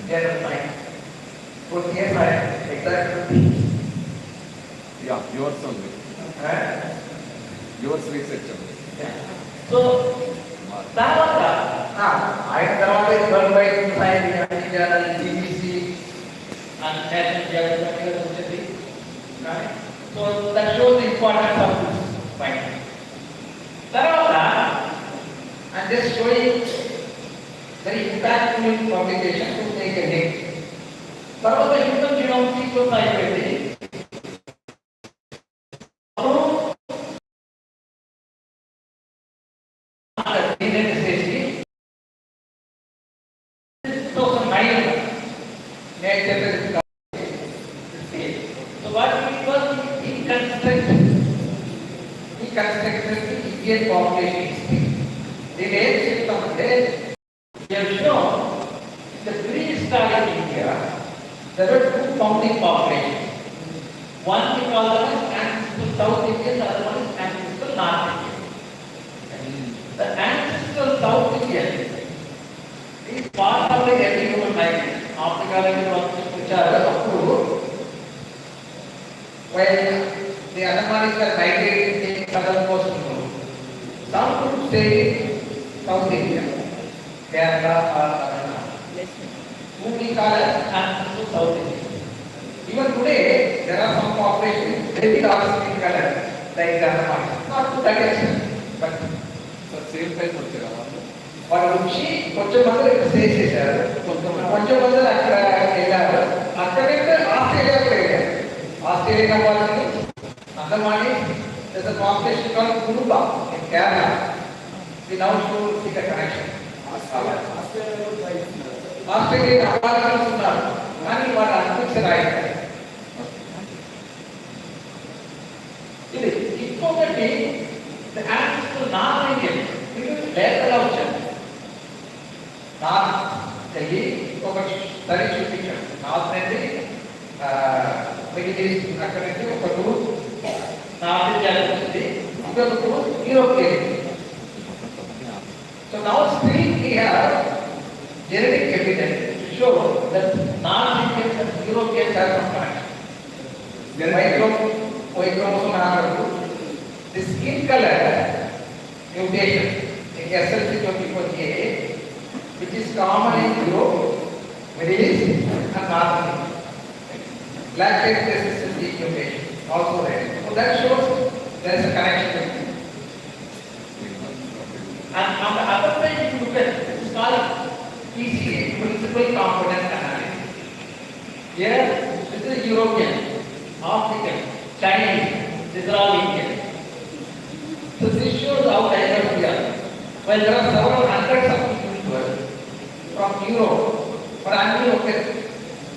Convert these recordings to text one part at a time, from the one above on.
Here fine. Put here fine. Exactly. Yeah, yours only. Yours research only. Yeah. So, తర్వాత ఆయన తర్వాత world wide society journal BBC and national geographical society. Right? So that shows the importance of this point. తర్వాత I'm just showing very impactful publication to make a link. తర్వాత human genome sequence అయిపోయింది. So what we was reconstructed the Indian population history. The age system there, we have shown in the prehistoric India, there were two founding populations. One we call them as ancestral South Indian, the other one is ancestral North Indian. The ancestral South Indian is part of the early human migration. Africa which are up to when the Andamans were migrating in southern coast, some would stay South India, Kerala or Tamil Nadu. Who we call as ancestral South India. Even today, there are some populations very dark skin color like the Andamans. Not to that extent, but same type of Kerala. వాళ్ళు వచ్చి కొంచెం మంది stay చేశారు, కొంచెం మంది అక్కడ వెళ్ళారు. అక్కడ నుంచి ఆస్ట్రేలియా కూడా వెళ్ళారు. ఆస్ట్రేలియా వాళ్ళని అందమాని population call Kuruba in Kerala. We now show see the connection. Australia అవార్డులు ఉన్నారు కానీ వాళ్ళు అనిపించరు ఆయన. ఇది ఇంకొకటి నార్త్ ఇండియన్ లేఖలా వచ్చారు. నార్త్ వెళ్ళి ఒక స్టడీ చూపించాడు. నార్త్ నుండి మిడిల్ ఈస్ట్ అక్కడ నుంచి ఒక టూర్ నార్త్ ఇండియా వచ్చింది, ఇంకొక టూర్ యూరోప్ వెళ్ళింది. So now still we have genetic evidence to show that north Indians and Europeans have some connection. Y chromosome అన్నారు the skin colour mutation in SLC24A, which is common in Europe, Middle East and North Africa. Lactate resistant mutation also there. So that shows there is a connection between. And on the other side, if you look at this is called PCA, principal component analysis. Here, this is European, African, Chinese, these are all Indian. So this shows how diverse we are. Well, there are several hundreds of people from Europe, but I am okay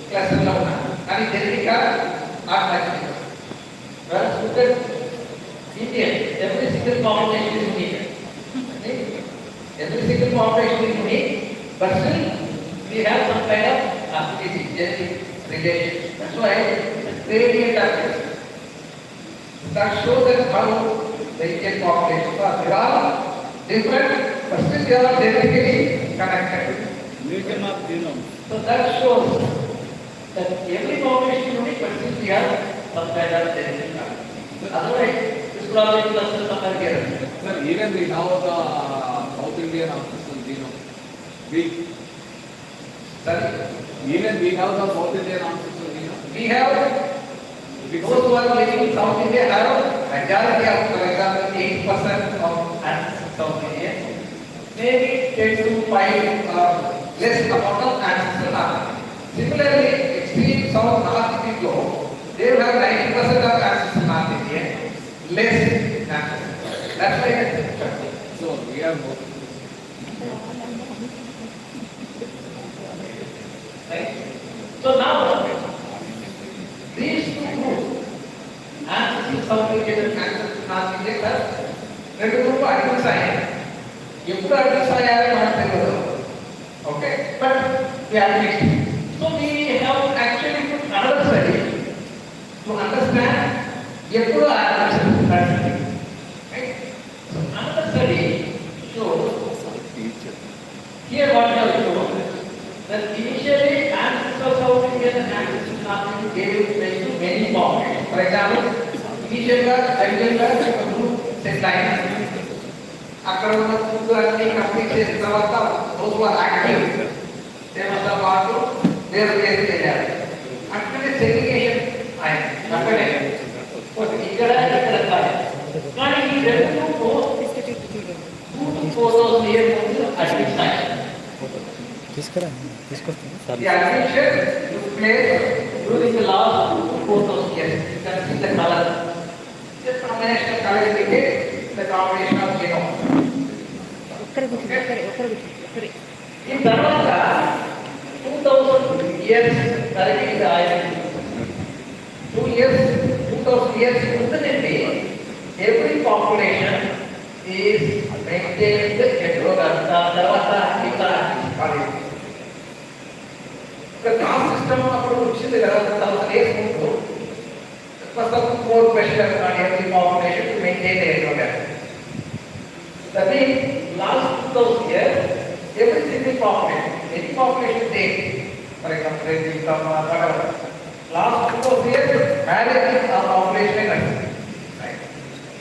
class level. And genetic are not like this. Well, look at India. Every single population is unique. Okay? Every single population is unique, but still we have some kind of affinity, genetic relation. That's why gradient are there. That shows that how the Indian population are all different, but still they are genetically connected. Mutation of genome. So that shows that every population is unique, but still we have some kind of genetic connection. Otherwise, this problem is also somewhere here. Sir, even we have the South Indian ancestral genome. Sorry? Even we have the South Indian ancestral genome. We have those who are living in South India have majority of, for example, 8% of ancestors South India, maybe 10 to 5 less amount of ancestral North. Similarly, extreme South North Indian globe, they will have 90% of ancestral North India, less ancestral. That's why it is different. So we are more. Right? So now, these two groups, ancestral South India and ancestral North India, రెండు group advance అయ్యాయి. ఎప్పుడు advance అయ్యారో మనకు తెలియదు. Okay, but we are mixed. So we have actually put another study to understand ఎప్పుడు advance అయ్యారు. Right? So another study shows here what we have shown that initially For example, initial group set line. అక్కడ ఉన్న food అన్ని complete చేసిన తర్వాత those who are active, they must have gone to their place చేయాలి. అక్కడే segregation అయింది. అక్కడే ఇక్కడ కాదు. కానీ ఈ రెండు 2,000 years ముందు అడ్మిషన్ తీసుకొస్తాను. The admission took place during the last 4,000 years. You can see the color. This combination of color indicates the combination of genome. In తర్వాత 2,000 years జరిగింది ఆయన 2,000 years ముందునండి every population is maintained heterogeneous. తర్వాత ఇంకా the caste system అప్పుడు వచ్చింది కదా 1,000 years ముందు. First of all, more pressure on every population to maintain the heterogeneity. That means last 2,000 years, every single population, any population take, for example, whatever. Last 2,000 years, marriage of population is right.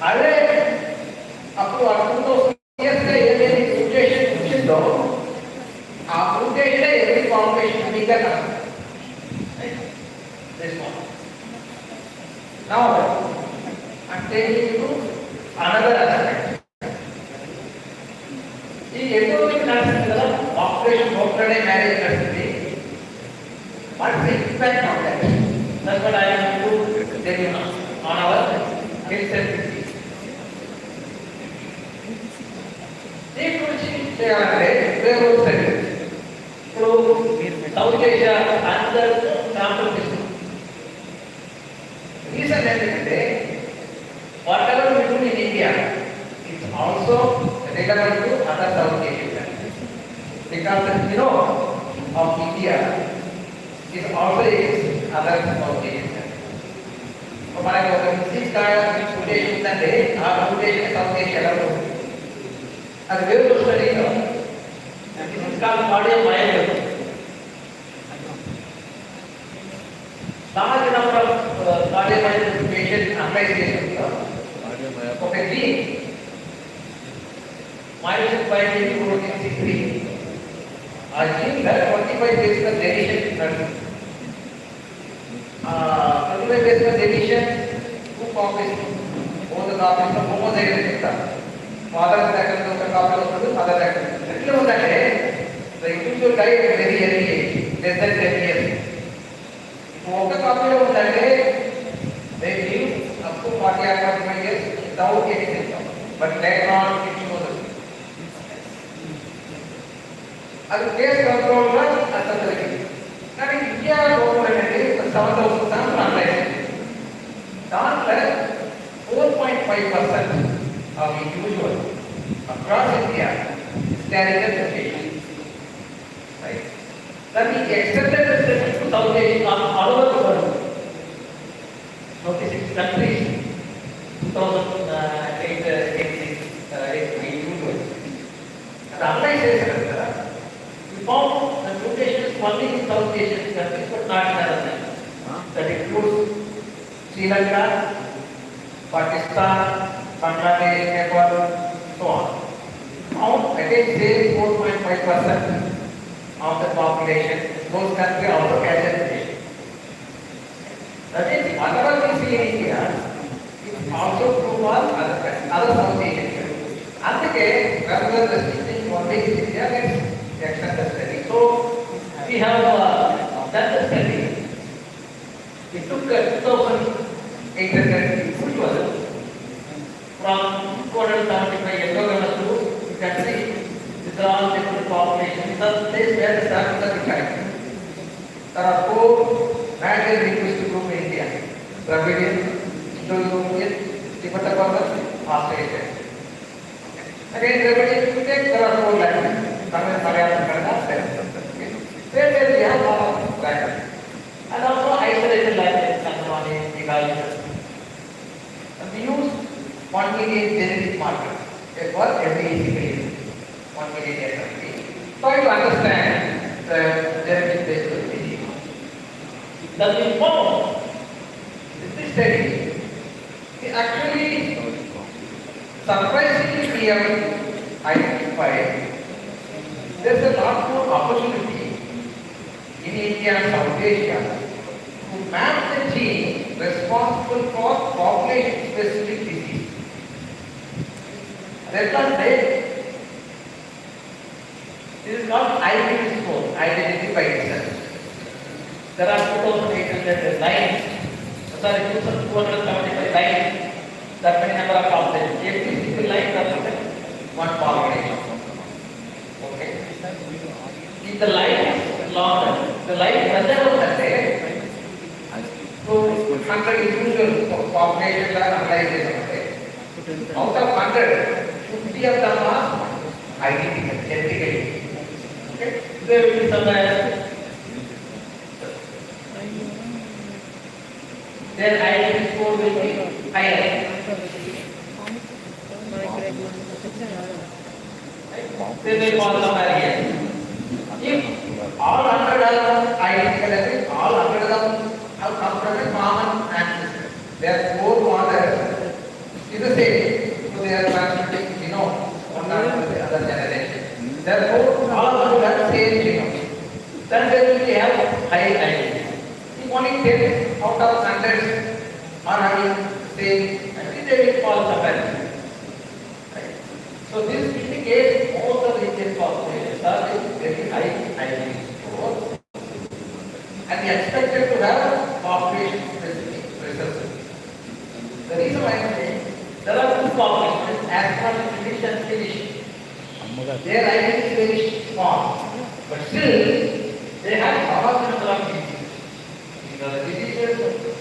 Other up to 2,000 years, any mutation వచ్చిందో ఆ mutation every population bigger now. Right? This one. Now, I'm taking you to another aspect. ఈ economic నడుస్తుంది కదా, population ఒకటే manage నడుస్తుంది. What is the impact of that? That's what I want to tell you now on our health and physics. దీని గురించి చేయాలంటే వేరే study. ఇప్పుడు సౌత్ ఏషియా అందరూ శాంపుల్ తీసుకున్నాం. రీజన్ ఏంటంటే whatever we do in India it's also relevant to other South Asian countries, because the genome of India is also in other South Asian countries. So, మనకు ఒక disease కావాలి mutation ఉందంటే ఆ mutation South Asia లో ఉంది. అది వేరే study కాదు. Disease call cardio myopathy. large number of cardiomyopathy patients analyze చేస్తారు. ఒక gene myosin binding protein C3. ఆ జీన్ లో 25 బేస్ గా డెలిషన్ నడుస్తుంది. 25 బేస్ గా deletion 2 copies both the copies of homozygous చెప్తారు. ఫాదర్ దగ్గర ఒక కాపీ వస్తుంది, మదర్ దగ్గర. ఎట్లా ఉందంటే the individual die at very early age, less than 10 years. ఒక కాపీలో ఉందంటే they live up to 40 or 45 years without any symptom, but later on it shows. అది కేసు కంట్రోల్ గా అసలు జరిగింది. కానీ ఇండియా గవర్నమెంట్ అనేది 7,000 శాంపుల్ అనలైజ్ చేసింది. దాంట్లో 4.5% of individual across India carrying the mutation. Right. దాన్ని extended research to south Asia all over the world. 26 countries 2008 individual అది అనలైజ్ చేశారు కదా. Found the mutations only in South Asian countries, but not in other countries. That includes Sri Lanka, Pakistan, Bangladesh, Nepal, so on. Now, again, say 4.5% of the population, those countries also catch a mutation. That is, whatever we see in India, it also true for other South Asian countries. అందుకే rather than restricting only in India, let's extend the study. So we have done the study. We took 2,800 individuals from 275 endogamous groups. You can see these are all different populations. The place where the samples are defined. There are 4 major linguistic groups in India: Dravidian, Indo-European, Tibetan, Australian. Again, Dravidian, there are 4 languages. Tamil, Malayalam, Kannada, where we have all of language. And also isolated language, Sanskrit, Bengali. And we use 1 million genetic markers for every individual. 1 million SNP. Try to understand the genetic base of the disease. That we found this study, we actually surprisingly we have identified there's a lot more opportunity in India and South Asia to map the gene responsible for population-specific disease. That's not right. This is not identity score, identity by itself. There are 2,800 lines, sorry, 2,275 lines, that many number of population. Every single line represents one population. Okay? If the line is longer, the line resembles that day, so 100 individual population are analyzed. Out of 100, 50 of them are identical, genetically. Okay? There will be some their identity score will be higher. They may call some variance. If all 100 are identical, all 100 of them have come from a common ancestor. Their core mother is the same. So they are transmitting genome one after the other generation. Therefore, all of them have the same genome. Then they will have high identity. If only 10 out of 100 are having same, I think they will fall somewhere. Right? So this indicates most of the Indian populations are very high identity score and they expected to have population specific results. The reason why I am saying there are two populations as far as Finnish and Finnish. Their identity is very small, but still they have large number of diseases. These are the diseases,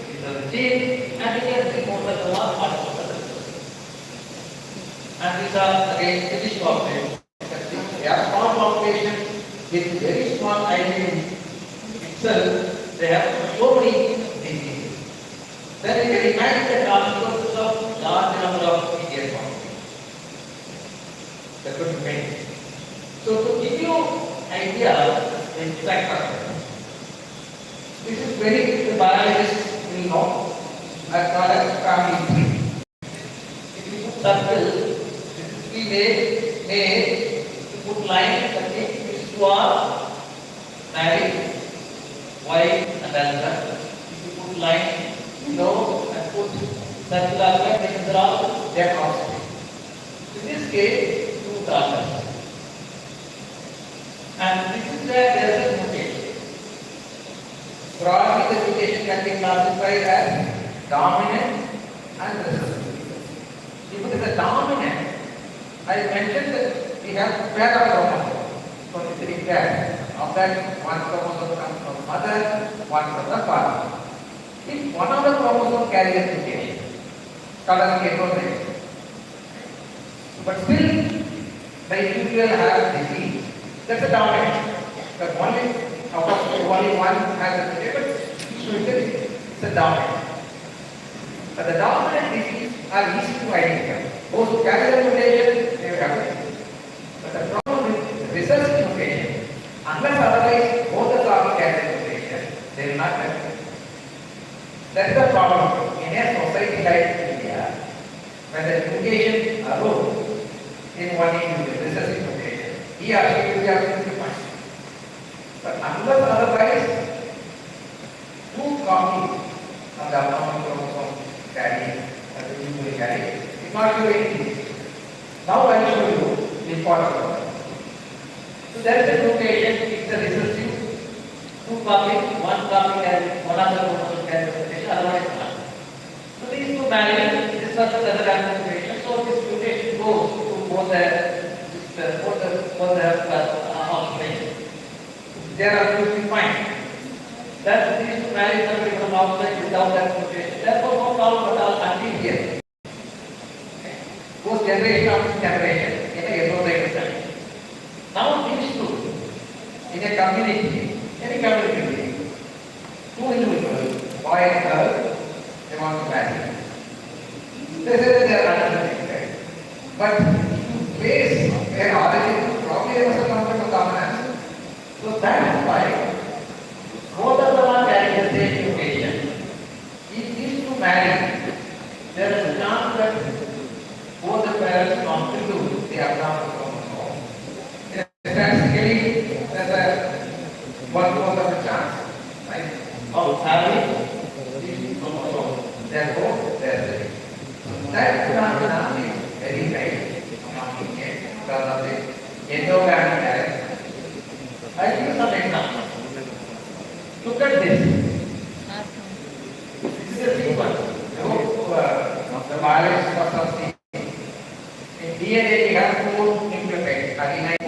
these are the genes, and we can see most of the large part of the and these are again Finnish population. They are small population with very small identity itself. They have so many diseases. Then you can imagine the consequences of large number of Indian population. That would be made. So to give you idea in fact, this is very biologists will know as far as family tree. If you put circle, we may put line that is two are married, wife and husband. If you put line below and put circle as well, then these are all their offspring. In this case, two daughters. And this is where there is a mutation. Broadly, the mutation can be classified as dominant and recessive. If it is a dominant, I mentioned that we have pair of chromosomes, 23 pairs. Of that, one chromosome comes from mother, one from the father. If one of the chromosomes carries a mutation, called as heterozygous, but still the individual has disease, that's a dominant. But only one has a mutation, so it's a dominant. But the dominant disease are easy to identify. Those who carry the mutation, they will have it. But the problem with recessive mutation, unless otherwise both the carbon carry the mutation, they will not have it. That is the problem. In a society like India, when the mutation arose in one individual, recessive mutation, he or she will be absolutely fine. But unless otherwise, two copies of the abnormal chromosome carry, as the usually carry, it not show anything. Now I will show you the important one. So there is a mutation, it's a recessive, two copies, one copy carries, one other chromosome carries the mutation, otherwise not. So these two marry, this person doesn't have the mutation, so this mutation goes to both the offspring. They are absolutely fine. That these two marry somebody from outside without that mutation. Therefore, no problem at all until here. Goes generation after generation in a heterozygous family. Now these two, in a community, any community, two individuals, boy and girl, they want to marry. They say that they are understanding, but to place their origin, probably they must have come from a common answer. So that is why both of them are carrying the same mutation. If these two marry, That phenomenon is very rare among Indians because of the endogamy direction. I give you some examples. Look at this. This is a sequence. The violence of the in DNA we have 4 nucleotides, adenine,